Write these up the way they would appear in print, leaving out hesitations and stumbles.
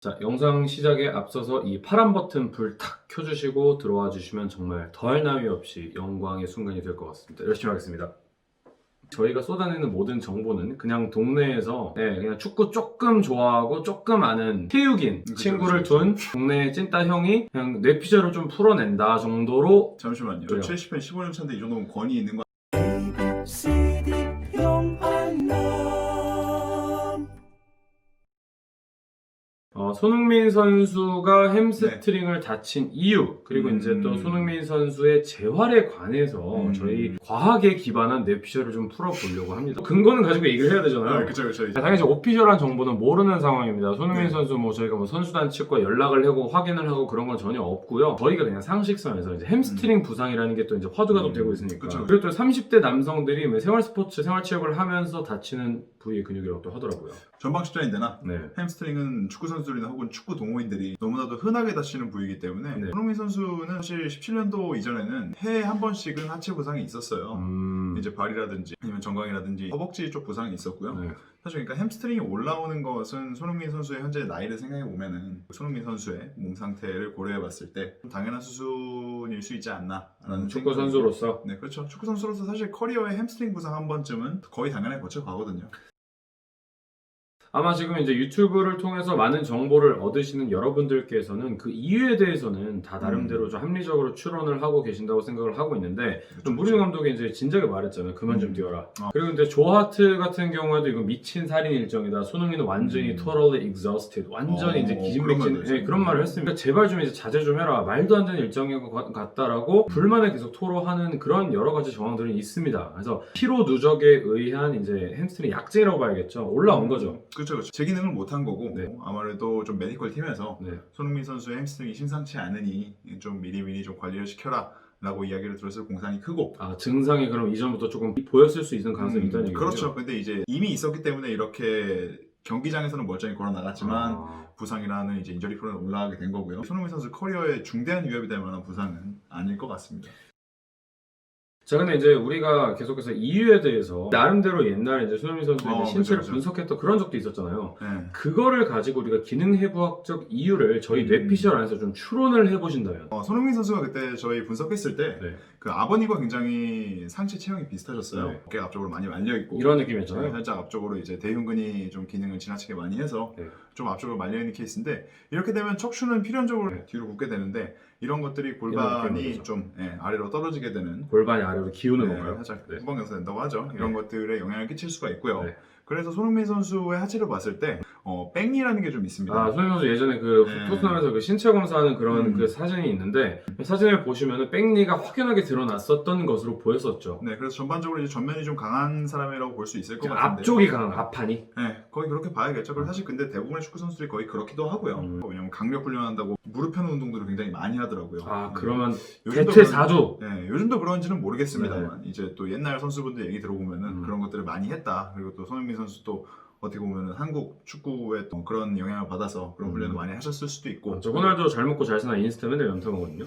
자, 영상 시작에 앞서서 이 파란 버튼 불 탁 켜주시고 들어와 주시면 정말 더할 나위 없이 영광의 순간이 될 것 같습니다. 열심히 하겠습니다. 저희가 쏟아내는 모든 정보는 그냥 동네에서 그냥 축구 조금 좋아하고 조금 아는 체육인 친구를 둔 동네 찐따 형이 그냥 뇌피셜을 좀 풀어낸다 정도로. 잠시만요. 왜요? 70편 15년 차인데 이 정도면 권위 있는 거. 손흥민 선수가 햄스트링을 다친 이유, 그리고 이제 또 손흥민 선수의 재활에 관해서 저희 과학에 기반한 뇌피셜을 좀 풀어보려고 합니다. 근거는 가지고 얘기를 해야 되잖아요. 그쵸. 당연히 오피셜한 정보는 모르는 상황입니다. 손흥민 네. 선수 저희가 선수단 측과 연락을 하고 확인을 하고 그런 건 전혀 없고요. 저희가 그냥 상식선에서 이제 햄스트링 부상이라는 게 또 이제 화두가 또 되고 있으니까. 그쵸. 그리고 또 30대 남성들이 생활 스포츠, 생활 체육을 하면서 다치는 부위 근육이라고 또 하더라고요. 전방십자인대나 네. 햄스트링은 축구 선수들이나 혹은 축구 동호인들이 너무나도 흔하게 다치는 부위이기 때문에 네. 손흥민 선수는 사실 17년도 이전에는 해에 한 번씩은 하체 부상이 있었어요. 이제 발이라든지 아니면 정강이라든지 허벅지 쪽 부상이 있었고요. 네. 사실 그러니까 햄스트링이 올라오는 것은 손흥민 선수의 현재 나이를 생각해 보면은 손흥민 선수의 몸 상태를 고려해 봤을 때 당연한 수순일 수 있지 않나라는 축구 생각이- 선수로서. 네, 그렇죠. 축구 선수로서 사실 커리어에 햄스트링 부상 한 번쯤은 거의 당연하게 거쳐 가거든요. 아마 지금 이제 유튜브를 통해서 많은 정보를 얻으시는 여러분들께서는 그 이유에 대해서는 다 나름대로 좀 합리적으로 추론을 하고 계신다고 생각을 하고 있는데, 그렇죠. 무리뉴 감독이 이제 진작에 말했잖아요. 그만 좀 뛰어라. 어. 그리고 이제 조하트 같은 경우에도 이거 미친 살인 일정이다. 손흥민은 완전히 totally exhausted. 완전히 이제 그런 기진맥진. 말도 있어요. 그런 말을 했습니다. 제발 좀 이제 자제 좀 해라. 말도 안 되는 일정인 것 같다라고 불만을 계속 토로하는 그런 여러 가지 정황들이 있습니다. 그래서 피로 누적에 의한 이제 햄스트링 약증이라고 봐야겠죠. 올라온 거죠. 그렇죠. 제 기능을 못한 거고 네. 아무래도 좀 메디컬 팀에서 네. 손흥민 선수의 햄스트링이 심상치 않으니 좀 미리미리 좀 관리를 시켜라 라고 이야기를 들었을 공산이 크고. 증상이 그럼 이전부터 조금 보였을 수 있는 가능성이 있다는 얘기죠? 그렇죠. 근데 이제 이미 있었기 때문에 이렇게 경기장에서는 멀쩡히 걸어 나갔지만 부상이라는 이제 인저리 프로는 올라가게 된 거고요. 손흥민 선수 커리어에 중대한 위협이 될 만한 부상은 아닐 것 같습니다. 자, 근데 이제 우리가 계속해서 이유에 대해서 나름대로 옛날에 이제 손흥민 선수의 신체를 그쵸. 분석했던 그런 적도 있었잖아요. 네. 그거를 가지고 우리가 기능해부학적 이유를 저희 뇌피셜 안에서 좀 추론을 해보신다면. 손흥민 선수가 그때 저희 분석했을 때 네. 그 아버님과 굉장히 상체 체형이 비슷하셨어요. 네. 어깨 앞쪽으로 많이 말려 있고 이런 느낌이었잖아요. 살짝 앞쪽으로 이제 대흉근이 좀 기능을 지나치게 많이 해서 네. 좀 앞쪽으로 말려 있는 케이스인데, 이렇게 되면 척추는 필연적으로 네. 뒤로 굽게 되는데 이런 것들이 이런 골반이 느낌이죠. 좀 아래로 떨어지게 되는, 골반이 아래로 기우는 건가요? 살짝 네. 후방경사 된다고 하죠. 이런 것들에 영향을 끼칠 수가 있고요. 네. 그래서 손흥민 선수의 하체를 봤을 때 뺑이라는 게 좀 있습니다. 손흥민 선수 예전에 그 네. 토트넘에서 그 신체 검사하는 그런 그 사진이 있는데, 사진을 보시면은 백니가 확연하게 드러났었던 것으로 보였었죠. 네, 그래서 전반적으로 이제 전면이 좀 강한 사람이라고 볼 수 있을 것 같은데. 앞쪽이 강한 앞판이. 네, 거의 그렇게 봐야겠죠. 그리고 사실 근데 대부분의 축구 선수들이 거의 그렇기도 하고요. 왜냐면 강력 훈련한다고 무릎 펴는 운동들을 굉장히 많이 하더라고요. 그러면 요즘도 대퇴 그런- 4주. 네, 요즘도 그런지는 모르겠습니다만 이제 또 옛날 선수분들 얘기 들어보면은 그런 것들을 많이 했다. 그리고 또 손흥민 선수도 어떻게 보면은 한국 축구에 또 그런 영향을 받아서 그런 훈련을 많이 하셨을 수도 있고. 저 호날두 잘 먹고 잘 사나 인스타 맨날 연타거든요.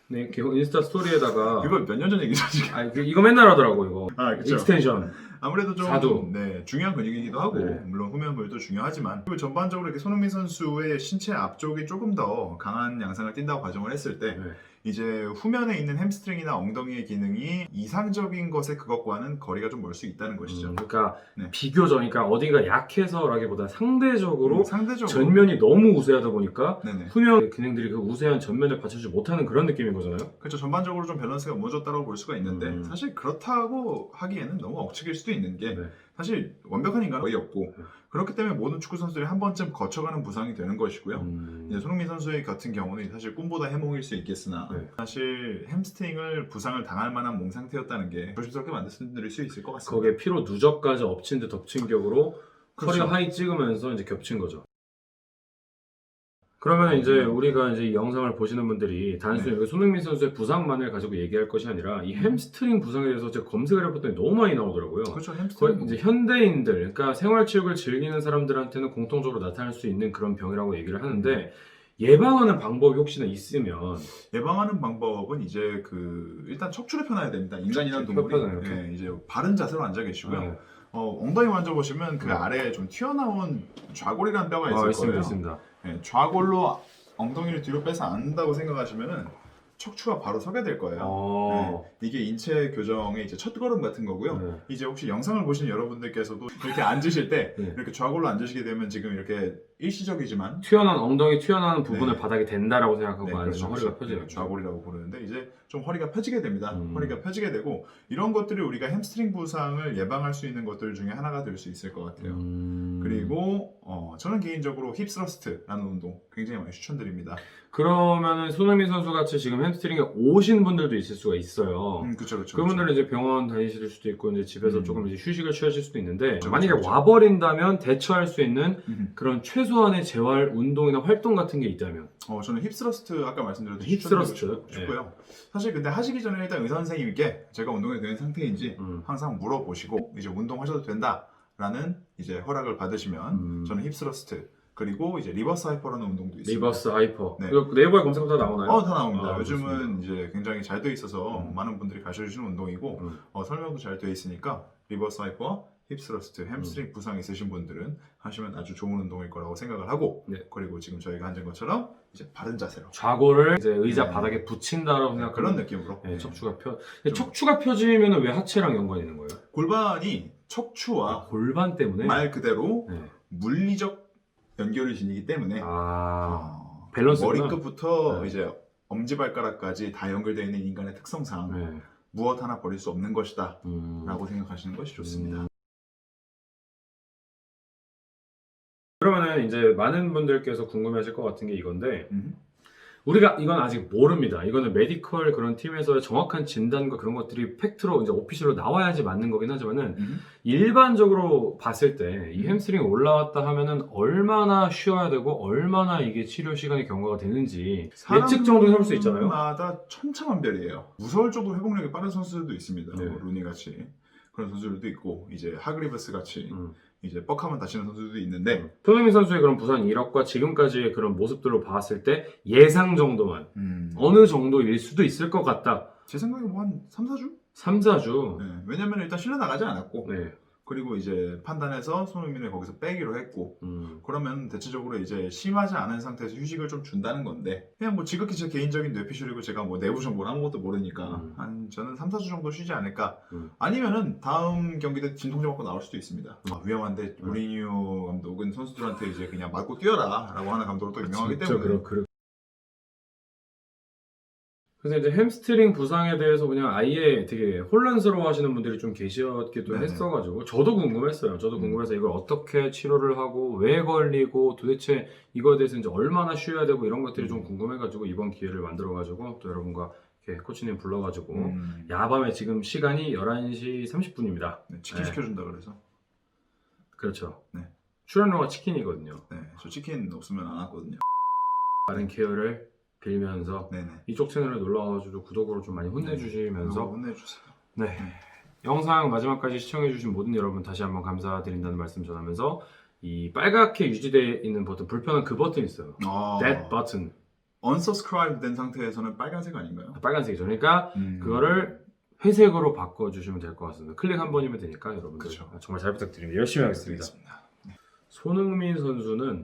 네, 이렇게 인스타 스토리에다가 그거 몇 년 전 얘기죠 지금. 이거 맨날 하더라고 이거. 그쵸. 익스텐션. 아무래도 좀 사두. 중요한 근육이기도 하고 네. 물론 후면부도 중요하지만, 그리고 전반적으로 이렇게 손흥민 선수의 신체 앞쪽이 조금 더 강한 양상을 띈다고 가정을 했을 때 네. 이제 후면에 있는 햄스트링이나 엉덩이의 기능이 이상적인 것에 그것과는 거리가 좀 멀 수 있다는 것이죠. 그러니까 네. 비교적, 그러니까 어디가 약해서라기보다 상대적으로 상대적으로 전면이 너무 우세하다 보니까 네네. 후면 기능들이 그 우세한 전면을 받쳐주지 못하는 그런 느낌인 거잖아요. 그렇죠. 전반적으로 좀 밸런스가 무너졌다고 볼 수가 있는데 사실 그렇다고 하기에는 너무 억측일 수도 있는 게 네. 사실 완벽한 인간은 거의 없고, 네. 그렇기 때문에 모든 축구 선수들이 한 번쯤 거쳐가는 부상이 되는 것이고요. 이제 손흥민 선수의 같은 경우는 사실 꿈보다 해몽일 수 있겠으나 네. 사실 햄스트링을 부상을 당할 만한 몸 상태였다는 게 조심스럽게 만들 수 있을 것 같습니다. 거기에 피로 누적까지 엎친 데 덮친 격으로 그렇죠. 커리어 하이 찍으면서 이제 겹친 거죠. 그러면 이제 우리가 이제 이 영상을 보시는 분들이 단순히 여기 손흥민 선수의 부상만을 가지고 얘기할 것이 아니라 이 햄스트링 부상에 대해서 제가 검색을 해봤더니 너무 많이 나오더라고요. 그렇죠. 거의 햄스트링 이제 현대인들, 그러니까 생활체육을 즐기는 사람들한테는 공통적으로 나타날 수 있는 그런 병이라고 얘기를 하는데, 예방하는 방법이 혹시나 있으면. 예방하는 방법은 이제 일단 척추를 펴놔야 됩니다. 인간이라는 동물이 이제 바른 자세로 앉아 계시고요. 엉덩이 만져보시면 그 아래에 좀 튀어나온 좌골이라는 뼈가 있을 거예요. 있습니다. 네, 좌골로 엉덩이를 뒤로 빼서 앉는다고 생각하시면은 척추가 바로 서게 될 거예요. 네, 이게 인체 교정의 이제 첫 걸음 같은 거고요. 네. 이제 혹시 영상을 보시는 여러분들께서도 이렇게 앉으실 때 네. 이렇게 좌골로 앉으시게 되면 지금 이렇게 일시적이지만 엉덩이 튀어나오는 부분을 네. 바닥에 댄다라고 생각하고 네, 앉으면 그렇죠, 허리가 그렇죠. 펴져요. 좌골이라고 부르는데 이제 좀 허리가 펴지게 됩니다. 음. 허리가 펴지게 되고 이런 것들이 우리가 햄스트링 부상을 예방할 수 있는 것들 중에 하나가 될 수 있을 것 같아요. 그리고 저는 개인적으로 힙 스러스트라는 운동 굉장히 많이 추천드립니다. 그러면은 손흥민 선수 같이 지금 햄스트링에 오신 분들도 있을 수가 있어요. 그렇죠, 그렇죠. 그분들은 이제 병원 다니실 수도 있고 이제 집에서 조금 이제 휴식을 취하실 수도 있는데 그렇죠, 만약에 그렇죠. 와버린다면 대처할 수 있는 그런 최소한의 재활 운동이나 활동 같은 게 있다면 저는 힙 스러스트 아까 말씀드렸듯이 힙 스러스트? 추천드리고 싶고요. 사실 근데 하시기 전에 일단 의사 선생님께 제가 운동이 된 상태인지 항상 물어보시고 이제 운동하셔도 된다라는 이제 허락을 받으시면 저는 힙 스러스트 그리고 이제 리버스 하이퍼라는 운동도 있습니다. 리버스 하이퍼. 네. 이거 네이버에 검색하면 다 나오나요? 다 나옵니다. 아, 요즘은 이제 굉장히 잘 돼 있어서 많은 분들이 가셔주시는 운동이고 음. 설명도 잘 돼 있으니까 리버스 하이퍼, 힙 스러스트, 햄스트링 부상 있으신 분들은 하시면 아주 좋은 운동일 거라고 생각을 하고 네. 그리고 지금 저희가 앉은 것처럼 이제 바른 자세로 좌골을 이제 의자 네. 바닥에 붙인다라고 생각하면 그런 느낌으로 네, 네. 척추가 펴. 근데 척추가 펴지면 왜 하체랑 연관이 있는 거예요? 골반이 척추와 골반 때문에. 말 그대로 네. 물리적 연결을 지니기 때문에 밸런스구나. 머리끝부터 네. 이제 엄지발가락까지 다 연결되어 있는 인간의 특성상 네. 무엇 하나 버릴 수 없는 것이다 라고 생각하시는 것이 좋습니다. 그러면은 이제 많은 분들께서 궁금해하실 것 같은 게 이건데 음. 우리가 이건 아직 모릅니다. 이거는 메디컬 그런 팀에서의 정확한 진단과 그런 것들이 팩트로 이제 오피셜로 나와야지 맞는 거긴 하지만은 일반적으로 봤을 때 이 햄스트링이 올라왔다 하면은 얼마나 쉬어야 되고 얼마나 이게 치료 시간이 경과가 되는지 예측 정도 해볼 수 있잖아요. 사람마다 천차만별이에요. 무서울 정도로 회복력이 빠른 선수들도 있습니다. 네. 뭐 루니 같이 그런 선수들도 있고 이제 하그리버스 같이 이제 뻑하면 다치는 선수들도 있는데 손흥민 선수의 그런 부상 이력과 지금까지의 그런 모습들로 봤을 때 예상 정도만 어느 정도일 수도 있을 것 같다. 제 생각에 뭐 한 3, 4주? 3, 4주. 네. 왜냐면 일단 실려 나가지 않았고 네. 그리고 이제 판단해서 손흥민을 거기서 빼기로 했고 그러면 대체적으로 이제 심하지 않은 상태에서 휴식을 좀 준다는 건데 그냥 뭐 지극히 제 개인적인 뇌피셜이고 제가 뭐 내부 정보를 아무것도 모르니까 한 저는 3, 4주 정도 쉬지 않을까 아니면은 다음 경기 때 진통제 맞고 나올 수도 있습니다. 위험한데 무리뉴 감독은 선수들한테 이제 그냥 맞고 뛰어라 라고 하는 감독으로 또 유명하기 때문에 그래서 이제 햄스트링 부상에 대해서 그냥 아예 되게 혼란스러워 하시는 분들이 좀 계셨기도 네네. 했어가지고 저도 궁금했어요. 저도 궁금해서 이걸 어떻게 치료를 하고 왜 걸리고 도대체 이거에 대해서 이제 얼마나 쉬어야 되고 이런 것들이 좀 궁금해가지고 이번 기회를 만들어가지고 또 여러분과 이렇게 코치님 불러가지고 야밤에 지금 시간이 11시 30분입니다. 네, 치킨 시켜준다 그래서 그렇죠. 네. 출연료가 치킨이거든요. 네, 저 치킨 없으면 안 왔거든요. 많은 케어를 빌면서 네네. 이쪽 채널에 놀러와가지고 구독으로 좀 많이 혼내주시면서 혼내주세요. 네. 영상 마지막까지 시청해주신 모든 여러분 다시 한번 감사드린다는 말씀 전하면서 이 빨갛게 유지되어 있는 버튼 불편한 그 버튼 있어요. That button. unsubscribe 된 상태에서는 빨간색 아닌가요? 빨간색이죠. 그러니까 그거를 회색으로 바꿔주시면 될 것 같습니다. 클릭 한 번이면 되니까 여러분들 그쵸. 정말 잘 부탁드립니다. 열심히 하겠습니다. 네. 손흥민 선수는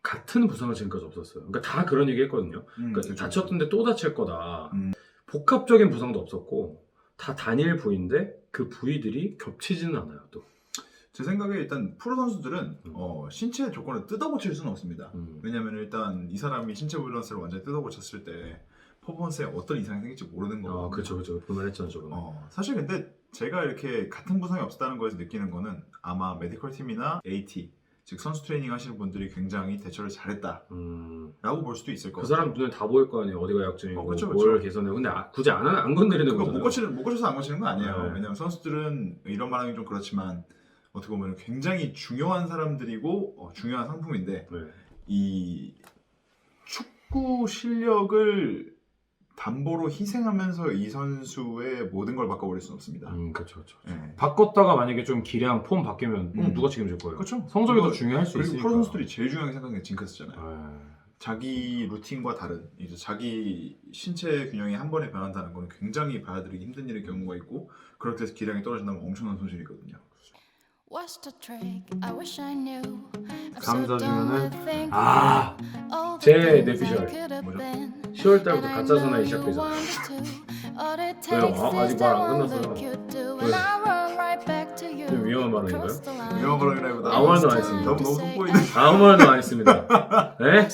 같은 부상은 지금까지 없었어요. 그러니까 다 그런 얘기 했거든요. 그러니까 그쵸. 다쳤던데 또 다칠 거다. 복합적인 부상도 없었고 다 단일 부위인데 그 부위들이 겹치지는 않아요. 또. 제 생각에 일단 프로 선수들은 신체 조건을 뜯어고칠 수는 없습니다. 왜냐면 일단 이 사람이 신체 밸런스를 완전히 뜯어고쳤을 때 퍼포먼스에 어떤 이상이 생길지 모르는 거거든요. 그렇죠. 볼만했죠, 저번에. 사실 근데 제가 이렇게 같은 부상이 없었다는 거에서 느끼는 거는 아마 메디컬 팀이나 AT 즉 선수 트레이닝 하시는 분들이 굉장히 대처를 잘했다라고 볼 수도 있을 것 그 같아요. 사람 눈에 다 보일 거 아니에요. 어디가 약점이고 그쵸. 뭘 개선해. 근데 굳이 안 건드리는 그거 거잖아요. 못 고쳐서 안 고치는 건 아니에요. 네. 왜냐면 선수들은 이런 말하기 좀 그렇지만 어떻게 보면 굉장히 중요한 사람들이고 중요한 상품인데 네. 이 축구 실력을 담보로 희생하면서 이 선수의 모든 걸 바꿔버릴 수는 없습니다. 그렇죠. 네. 바꿨다가 만약에 좀 기량 폼 바뀌면 누가 책임질 거예요? 그렇죠. 성적이 더 중요할 수 그리고 있으니까. 프로 선수들이 제일 중요하게 생각하는 게 징크스잖아요. 자기 루틴과 다른 이제 자기 신체 균형이 한 번에 변한다는 거는 굉장히 받아들이기 힘든 일의 경우가 있고 그렇게 해서 기량이 떨어진다면 엄청난 손실이거든요. What's the trick? I wish I knew. 감사주면은 제 뇌피셜 10월달부터 가짜 전화기 시작되잖아요. 왜요? 아직 말 안 끝났어요. 좀 위험한 발언인가요? 위험한 발언이라기보다 아무 말도 안 했습니다. 너무 돋보이네. 아무 말도 안 했습니다. 네?